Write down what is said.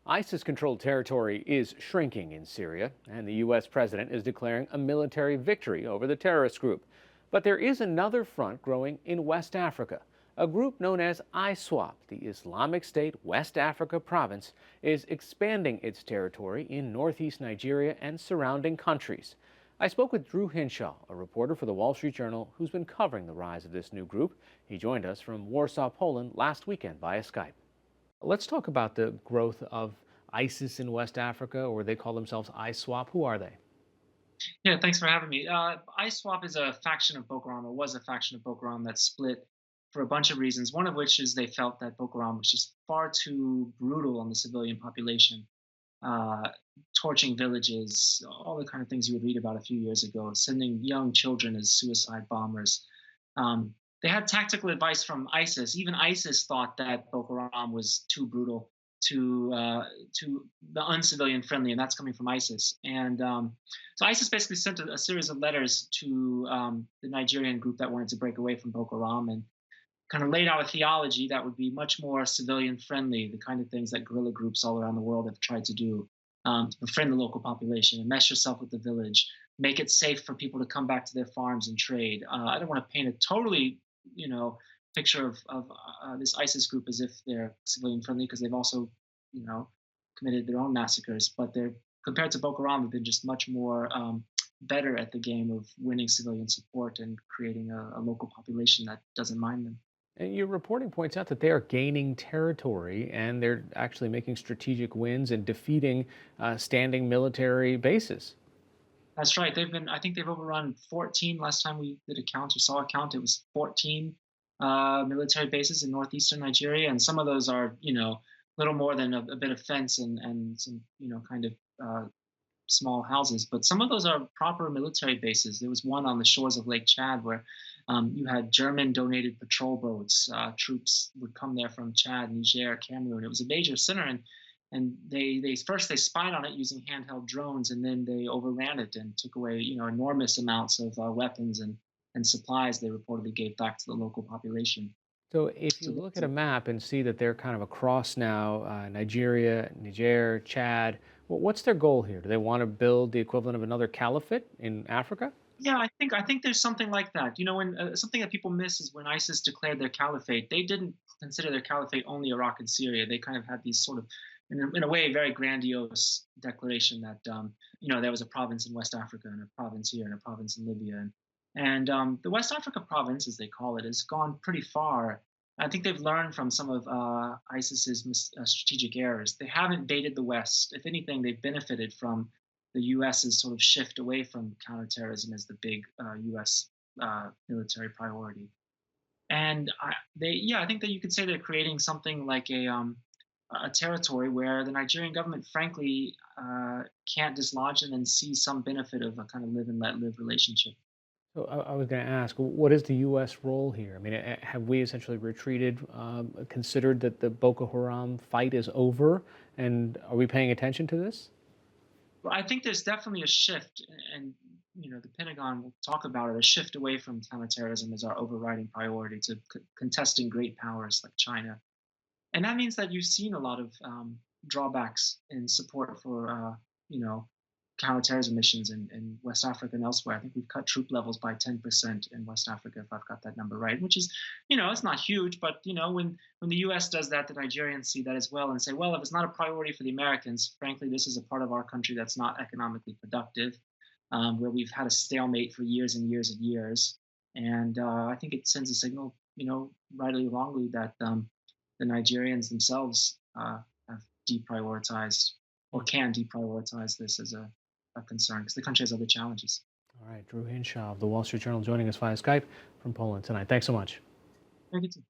ISIS-controlled territory is shrinking in Syria, and the U.S. president is declaring a military victory over the terrorist group. But there is another front growing in West Africa. A group known as ISWAP, the Islamic State West Africa province, is expanding its territory in northeast Nigeria and surrounding countries. I spoke with Drew Hinshaw, a reporter for the Wall Street Journal who's been covering the rise of this new group. He joined us from Warsaw, Poland last weekend via Skype. Let's talk about the growth of ISIS in West Africa, or they call themselves ISWAP. Who are they? Yeah, thanks for having me. ISWAP is a faction of Boko Haram, or was a faction of Boko Haram that split for a bunch of reasons. One of which is they felt that Boko Haram was just far too brutal on the civilian population, uh, torching villages, all the kind of things you would read about a few years ago, sending young children as suicide bombers. They had tactical advice from ISIS. Even ISIS thought that Boko Haram was too brutal, to the uncivilian friendly, and that's coming from ISIS. And so ISIS basically sent a series of letters to the Nigerian group that wanted to break away from Boko Haram and kind of laid out a theology that would be much more civilian friendly, the kind of things that guerrilla groups all around the world have tried to do, to befriend the local population and mesh yourself with the village, make it safe for people to come back to their farms and trade. I don't want to paint a totally, you know, picture of this ISIS group as if they're civilian friendly, because they've also, you know, committed their own massacres, but they're compared to Boko Haram, have been just much more better at the game of winning civilian support and creating a local population that doesn't mind them. And your reporting points out that they are gaining territory and they're actually making strategic wins and defeating standing military bases. That's right. I think they've overrun 14. Last time we did a count or saw a count, it was 14 military bases in northeastern Nigeria. And some of those are, little more than a bit of fence and some, kind of small houses. But some of those are proper military bases. There was one on the shores of Lake Chad where you had German donated patrol boats. Troops would come there from Chad, Niger, Cameroon. It was a major center, and they spied on it using handheld drones, and then they overran it and took away enormous amounts of weapons and supplies they reportedly gave back to the local population. So if you So look that's at a map and see that they're kind of across now, Nigeria, Niger, Chad, what's their goal here? Do they want to build the equivalent of another caliphate in Africa? Yeah, I think there's something like that. When something that people miss is when ISIS declared their caliphate, they didn't consider their caliphate only Iraq and Syria. They kind of had these sort of, in a way, very grandiose declaration that there was a province in West Africa and a province here and a province in Libya, and the West Africa province, as they call it, has gone pretty far. I think they've learned from some of ISIS's strategic errors. They haven't baited the West. If anything, they've benefited from the U.S.'s sort of shift away from counterterrorism as the big U.S. Military priority. And I think that you could say they're creating something like a territory where the Nigerian government, frankly, can't dislodge them and see some benefit of a kind of live and let live relationship. So I was going to ask, what is the U.S. role here? I mean, have we essentially retreated, considered that the Boko Haram fight is over, and are we paying attention to this? Well, I think there's definitely a shift, and the Pentagon will talk about it. A shift away from counterterrorism as our overriding priority to contesting great powers like China. And that means that you've seen a lot of drawbacks in support for counterterrorism missions in West Africa and elsewhere. I think we've cut troop levels by 10% in West Africa, if I've got that number right, which is, it's not huge, but when the U.S. does that, the Nigerians see that as well and say, well, if it's not a priority for the Americans, frankly, this is a part of our country that's not economically productive, where we've had a stalemate for years and years and years. And I think it sends a signal, rightly or wrongly, that the Nigerians themselves have deprioritized or can deprioritize this as a concern because the country has other challenges. All right, Drew Hinshaw of the Wall Street Journal joining us via Skype from Poland tonight. Thanks so much. Thank you.